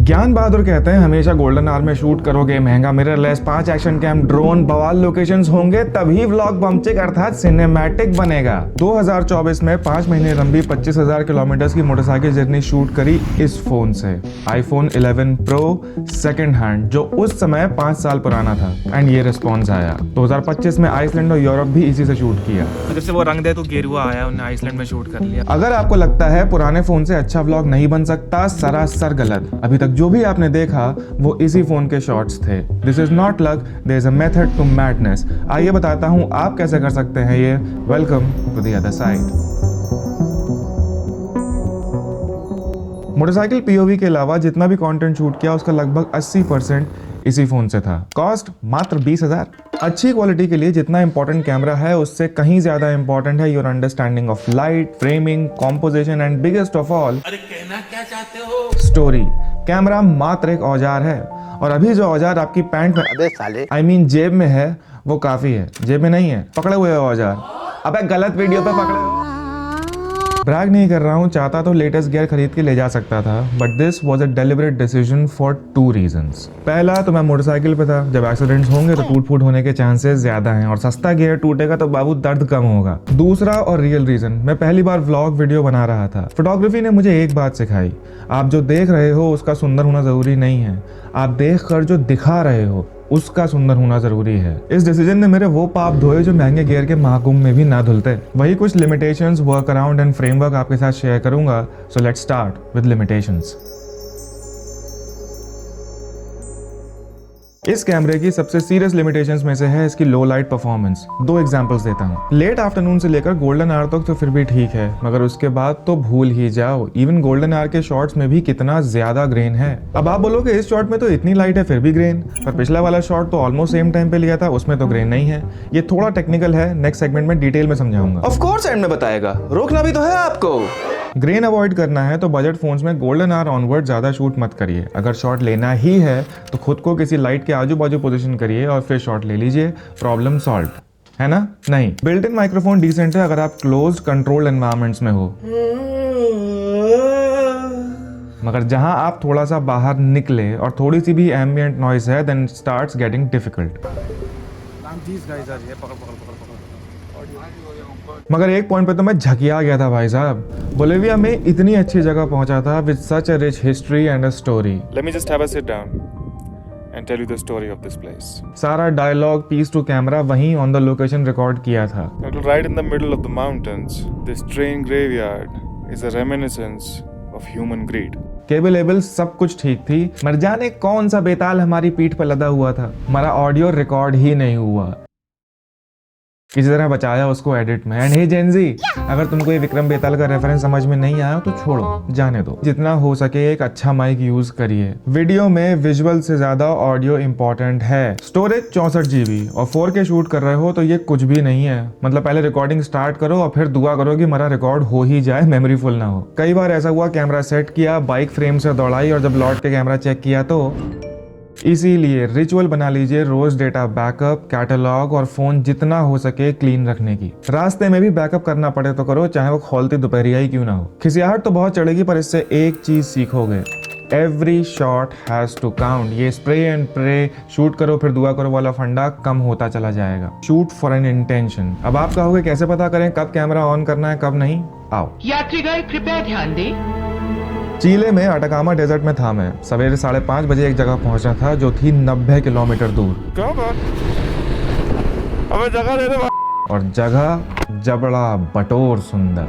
ज्ञान बहादुर कहते हैं हमेशा गोल्डन आवर में शूट करोगे, महंगा मिररलेस, 5 एक्शन कैम, ड्रोन, बवाल लोकेशंस होंगे, तभी व्लॉग बमचिक अर्थात सिनेमैटिक बनेगा। 2024 में 5 महीने लंबी 25,000 किलोमीटर की मोटरसाइकिल जर्नी शूट करी इस फोन से, iPhone 11 Pro सेकंड हैंड, जो उस समय 5 साल पुराना था। एंड ये रिस्पॉन्स आया। 2025 में आइसलैंड और यूरोप भी इसी से शूट किया। जब से वो रंग दे तो गेरुआ आया, उन्होंने आइसलैंड में शूट कर लिया। अगर आपको लगता है पुराने फोन से अच्छा व्लॉग नहीं बन सकता, सरासर गलत। अभी तक जो भी आपने देखा वो इसी फोन के शॉट्स थे। This is not luck, there is a method to madness. आइए बताता हूं आप कैसे कर सकते हैं ये। Welcome to the other side. Motorcycle POV के अलावा जितना भी कंटेंट शूट किया उसका लगभग 80% इसी फोन से था। कॉस्ट मात्र 20,000। अच्छी क्वालिटी के लिए जितना इंपॉर्टेंट कैमरा है उससे कहीं ज्यादा इंपॉर्टेंट है your understanding of light, framing, composition and biggest of all, अरे कहना क्या चाहते हो? स्टोरी। कैमरा मात्र एक औजार है और अभी जो औजार आपकी पैंट में, अबे साले, जेब में है वो काफी है। जेब में नहीं है, पकड़े हुए हो औजार। अबे गलत वीडियो पे पकड़े हो। ब्रैग नहीं कर रहा हूँ, चाहता तो लेटेस्ट गियर खरीद के ले जा सकता था, but this was a deliberate decision for 2 reasons. पहला तो मैं मोटरसाइकिल पे था, जब एक्सीडेंट्स होंगे तो टूट फूट होने के चांसेस ज्यादा हैं और सस्ता गियर टूटेगा तो बाबू दर्द कम होगा। दूसरा और रियल रीजन, मैं पहली बार व्लॉग वीडियो बना रहा था। फोटोग्राफी ने मुझे एक बात सिखाई, आप जो देख रहे हो उसका सुंदर होना जरूरी नहीं है, आप देख कर जो दिखा रहे हो उसका सुंदर होना जरूरी है। इस डिसीजन ने मेरे वो पाप धोए जो महंगे गियर के महाकुंभ में भी ना धुलते। वही कुछ limitations, work around and framework आपके साथ शेयर करूंगा। So let's start with limitations. इस कैमरे की सबसे सीरियस लिमिटेशंस में से है इसकी लो लाइट परफॉर्मेंस। 2 एग्जांपल्स देता हूँ। लेट आफ्टरनून से लेकर गोल्डन आवर तक तो फिर भी ठीक है, मगर उसके बाद तो भूल ही जाओ। इवन गोल्डन आवर के शॉट्स में भी कितना ज्यादा ग्रेन है। अब आप बोलोगे इस शॉट में तो इतनी लाइट है फिर भी ग्रेन, पर पिछला वाला शॉट तो ऑलमोस्ट सेम टाइम पे लिया था, उसमें तो ग्रेन नहीं है। ये थोड़ा टेक्निकल है, नेक्स्ट सेगमेंट में डिटेल में समझाऊंगा। ऑफ कोर्स एंड में बताएगा, रोकना भी तो है आपको। ग्रेन अवॉइड करना है तो बजट फोन्स में गोल्डन आवर ऑनवर्ड ज्यादा शूट मत करिए। अगर शॉट लेना ही है तो खुद को किसी लाइट के आजू बाजू पोजीशन करिए और फिर शॉट ले लीजिए, प्रॉब्लम सॉल्व, है ना? नहीं, बिल्ट इन माइक्रोफोन डिसेंट है अगर आप क्लोज्ड कंट्रोल्ड एनवायरमेंट्स में हो, मगर जहां आप थोड़ा सा बाहर निकले और थोड़ी सी भी एम्बिएंट नॉइज है देन स्टार्ट्स गेटिंग डिफिकल्ट। मगर एक पॉइंट पे तो मैं झकिया गया था भाई साहब। बोलिविया में इतनी अच्छी जगह पहुंचा था with such a rich history and a story. Let me just have a sit down and tell you the story of this place. सारा डायलॉग पीस टू कैमरा वहीं ऑन द लोकेशन रिकॉर्ड किया था। Right in the middle of the mountains, this train graveyard is a reminiscence of human greed. Cable able सब कुछ ठीक थी, मर जाने कौन सा बेताल हमारी पीठ पर लदा हुआ था। हमारा ऑडियो रिकॉर्ड ही नहीं हुआ, किसी तरह बचाया उसको एडिट में। एंड हे जेनजी, अगर तुमको ये विक्रम बेताल का रेफरेंस समझ में नहीं आया तो छोड़ो, जाने दो। जितना हो सके एक अच्छा माइक यूज करिए। वीडियो में विजुअल से ज्यादा ऑडियो इंपॉर्टेंट है। स्टोरेज 64 GB और 4K शूट कर रहे हो तो ये कुछ भी नहीं है। मतलब पहले रिकॉर्डिंग स्टार्ट करो और फिर दुआ करो कि हमारा रिकॉर्ड हो ही जाए, मेमोरी फुल ना हो। कई बार ऐसा हुआ, कैमरा सेट किया, बाइक फ्रेम से दौड़ाई और जब लौट के कैमरा चेक किया तो इसीलिए रिचुअल बना लीजिए रोज डेटा बैकअप, कैटलॉग और फोन जितना हो सके क्लीन रखने की। रास्ते में भी बैकअप करना पड़े तो करो, चाहे वो खौलती दोपहरिया ही क्यों ना हो। खिसियाहट तो बहुत चढ़ेगी पर इससे एक चीज सीखोगे, every shot has to count. ये स्प्रे एंड प्रे, शूट करो फिर दुआ करो वाला फंडा कम होता चला जाएगा। Shoot for an intention. अब आप कहोगे कैसे पता करें कब कैमरा ऑन करना है कब नहीं? आओ। यात्रीगण कृपया ध्यान दें। चीले में अटकामा डेजर्ट में था मैं। सवेरे 5:30 बजे एक जगह पहुंचा था जो थी 90 किलोमीटर दूर। क्या बात? अबे जगह दे दे। और जगह जबड़ा बटोर सुंदर।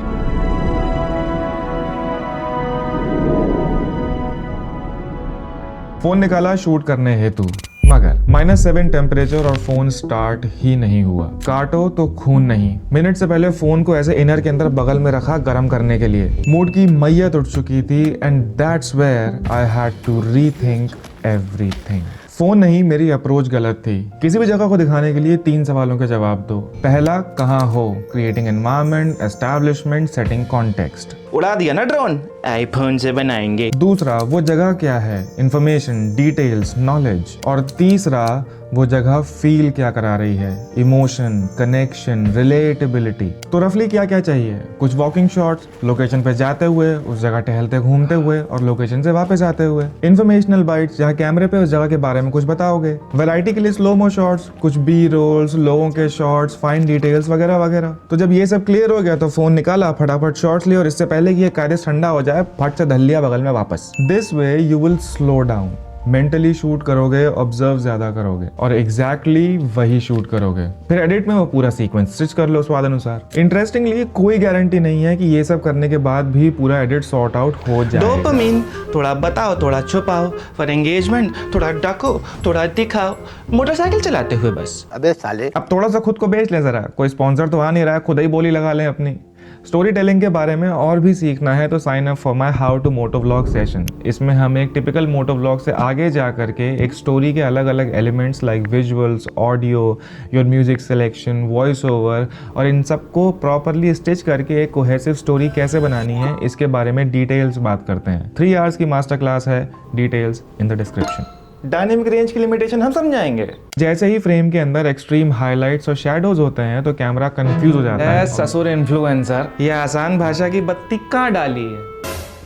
फोन निकाला शूट करने हेतु, मगर -7 टेम्परेचर और फोन स्टार्ट ही नहीं हुआ। काटो तो खून नहीं। मिनट से पहले फोन को ऐसे इनर के अंदर बगल में रखा गर्म करने के लिए। मूड की मैयत उठ चुकी थी and that's where I had to rethink everything. Phone नहीं, मेरी अप्रोच गलत थी। किसी भी जगह को दिखाने के लिए 3 सवालों के जवाब दो। पहला, कहाँ हो? Creating environment, establishment, setting context. उड़ा दिया ना ड्रोन, आईफोन से बनाएंगे। दूसरा, वो जगह क्या है, इंफॉर्मेशन, डिटेल्स, नॉलेज। और तीसरा, वो जगह फील क्या करा रही है, इमोशन, कनेक्शन, रिलेटेबिलिटी। तो रफली क्या क्या चाहिए, कुछ वॉकिंग शॉट्स, लोकेशन पे जाते हुए, उस जगह टहलते घूमते हुए और लोकेशन से वापस आते हुए। इन्फॉर्मेशनल बाइट्स, जहाँ कैमरे पे उस जगह के बारे में कुछ बताओगे। वैरायटी के लिए स्लोमो शॉट्स, कुछ बी रोल्स, लोगों के शॉट्स, फाइन डिटेल्स वगैरह वगैरह। तो जब ये सब क्लियर हो गया तो फोन निकाला, फटाफट शॉट्स लिए और इससे पहले कि ये कायदे ठंडा हो जाए फट से धल लिया बगल में वापस। This way you will slow down, mentally shoot करोगे, ऑब्जर्व ज्यादा करोगे और एग्जैक्टली वही शूट करोगे। फिर एडिट में वो पूरा सीक्वेंस स्टिच कर लो स्वाद अनुसार। इंटरेस्टिंगली कोई गारंटी नहीं है कि ये सब करने के बाद भी पूरा एडिट सॉर्ट आउट हो जाए। डोपामिन, थोड़ा बताओ थोड़ा छुपाओ, फॉर एंगेजमेंट थोड़ा ढको थोड़ा दिखाओ, मोटरसाइकिल चलाते हुए बस। अबे साले, अब थोड़ा सा खुद को बेच ले जरा, कोई स्पॉन्सर तो आ नहीं रहा है, खुद ही बोली लगा लें अपनी। स्टोरी टेलिंग के बारे में और भी सीखना है तो sign up for my how to moto vlog session. इसमें हम एक टिपिकल मोटो व्लॉग से आगे जा करके एक स्टोरी के अलग अलग elements like visuals, audio, your music selection, voice over और इन सबको प्रॉपरली स्टिच करके एक कोहेसिव स्टोरी कैसे बनानी है इसके बारे में डिटेल्स बात करते हैं। 3 आवर्स की मास्टर क्लास है, details in the description. Dynamic range की लिमिटेशन हम समझाएंगे। जैसे ही फ्रेम के अंदर एक्सट्रीम हाइलाइट्स और शैडोज होते हैं तो कैमरा कंफ्यूज हो जाता है। ससुर इन्फ्लुएंसर, ये आसान भाषा की बत्ती कहाँ डाली है,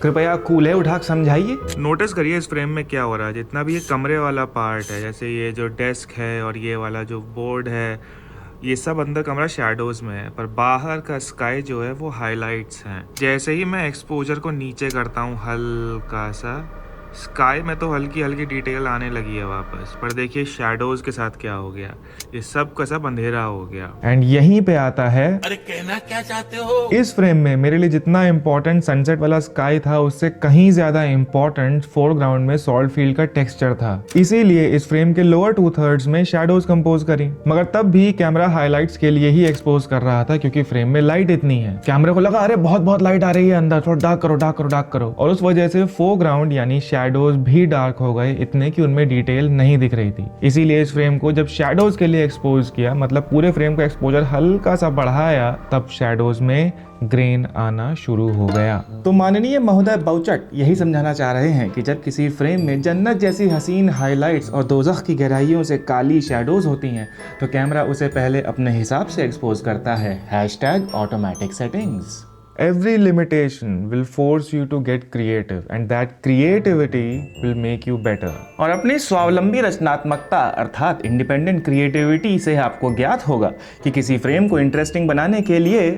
कृपया कूल्हे उठा के समझाइए। नोटिस करिए इस फ्रेम में क्या हो रहा है। जितना भी ये कमरे वाला पार्ट है, जैसे ये जो डेस्क है और ये वाला जो बोर्ड है, ये सब अंदर कमरा शैडोज में है, पर बाहर का स्काई जो है वो हाइलाइट्स हैं। जैसे ही मैं एक्सपोजर को नीचे करता हूँ हल्का सा, स्काई में तो हल्की हल्की डिटेल आने लगी है वापस, पर देखिए शैडोज के साथ क्या हो गया, ये सब का सब अंधेरा हो गया। एंड यहीं पे आता है, अरे कहना क्या चाहते हो? इस फ्रेम में मेरे लिए जितना इंपॉर्टेंट सनसेट वाला स्काई था उससे कहीं ज्यादा इंपॉर्टेंट फोरग्राउंड में सॉल्ट फील्ड का टेक्सचर था। इसीलिए इस फ्रेम के लोअर 2/3 में शैडोज कंपोज करी, मगर तब भी कैमरा हाइलाइट्स के लिए ही एक्सपोज कर रहा था क्योंकि फ्रेम में लाइट इतनी है। कैमरे को लगा अरे बहुत बहुत लाइट आ रही है अंदर, थोड़ा डार्क करो डार्क करो डार्क करो, और उस वजह से फोरग्राउंड यानी शैडोज भी डार्क हो गए, इतने कि उनमें डिटेल नहीं दिख रही थी। इसीलिए इस फ्रेम को जब शैडोज के लिए एक्सपोज किया, मतलब पूरे फ्रेम का एक्सपोजर हल्का सा बढ़ाया, तब शैडोज में ग्रेन आना शुरू हो गया। तो माननीय महोदय बाउचट यही समझाना चाह रहे हैं कि जब किसी फ्रेम में जन्नत जैसी हसीन हाइलाइट्स और दोज़ख की गहराइयों से काली शैडोज होती हैं तो कैमरा उसे पहले अपने हिसाब से एक्सपोज करता है। #automatic settings। Every limitation will force you to get creative and that creativity will make you better. और अपनी स्वावलंबी रचनात्मकता अर्थात इंडिपेंडेंट क्रिएटिविटी से आपको ज्ञात होगा कि किसी फ्रेम को इंटरेस्टिंग बनाने के लिए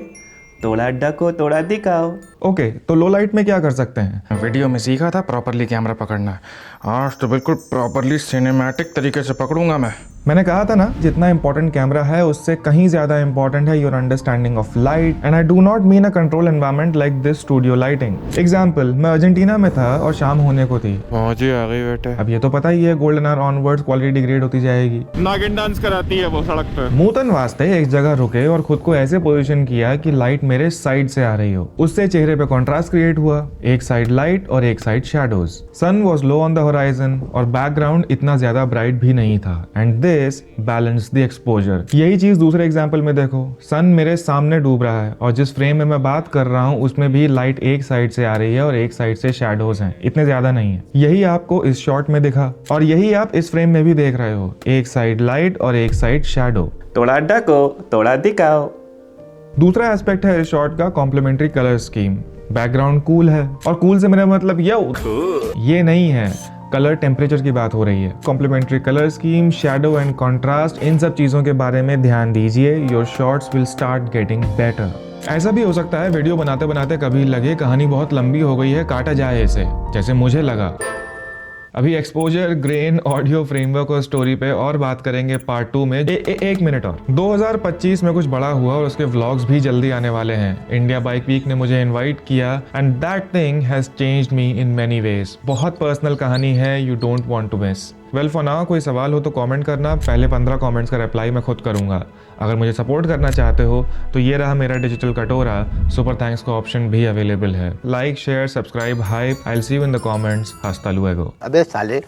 थोड़ा ढको थोड़ा दिखाओ। ओके, तो लो लाइट में क्या कर सकते हैं? वीडियो में सीखा था प्रॉपरली कैमरा पकड़ना, आज तो बिल्कुल प्रॉपरली सिनेमैटिक तरीके से पकड़ूंगा मैं। मैंने कहा था ना, जितना इंपॉर्टेंट कैमरा है उससे कहीं ज्यादा इंपॉर्टेंट है your understanding of light. And I do not mean a control environment like this studio lighting. Example, मैं अर्जेंटीना में था और शाम होने को थी। मौजी आ गई बेटे। अब ये तो पता ही है golden hour onwards quality degrade होती जाएगी। नागिन डांस कराती है वो सड़क पे। मुंहतन वास्ते एक जगह रुके और खुद को ऐसे पोजीशन किया कि लाइट मेरे साइड से आ रही हो। उससे चेहरे पे कंट्रास्ट क्रिएट हुआ, एक साइड लाइट और एक side shadows. Sun was low on the horizon और बैकग्राउंड इतना ज्यादा ब्राइट भी नहीं था and this balance the exposure. यही चीज दूसरे एग्जांपल में देखो, सन मेरे सामने डूब रहा है और जिस फ्रेम में मैं बात कर रहा हूँ उसमें भी लाइट एक साइड से आ रही है और एक साइड से शैडोज हैं, इतने ज्यादा नहीं है। यही आपको इस शॉट में दिखा और यही आप इस फ्रेम में भी देख रहे हो, एक साइड लाइट और एक साइड शैडो। थोड़ा ढको थोड़ा दिखाओ। दूसरा एस्पेक्ट है इस शॉट का complementary colour scheme. Background cool है, और कूल से मेरा मतलब ये नहीं है, कलर टेम्परेचर की बात हो रही है। Complementary colour scheme, shadow and contrast, इन सब चीजों के बारे में ध्यान दीजिए। Your shots will start getting better. ऐसा भी हो सकता है वीडियो बनाते बनाते कभी लगे कहानी बहुत लंबी हो गई है, काटा जाए इसे, जैसे मुझे लगा। अभी एक्सपोजर, ग्रेन, ऑडियो फ्रेमवर्क और स्टोरी पे और बात करेंगे पार्ट 2 में। एक मिनट और। 2025 में कुछ बड़ा हुआ और उसके व्लॉग्स भी जल्दी आने वाले हैं। इंडिया बाइक वीक ने मुझे इनवाइट किया and that thing has changed me in many ways. बहुत पर्सनल कहानी है, you don't want to miss. Well for now कोई सवाल हो तो कमेंट करना, पहले 15 कमेंट्स का रिप्लाई मैं खुद करूंगा। अगर मुझे सपोर्ट करना चाहते हो तो ये रहा मेरा डिजिटल कटोरा, सुपर थैंक्स का ऑप्शन भी अवेलेबल है। Like, share, subscribe, hype. I will see you in the comments. हस्ता लुएगो। अबे साले।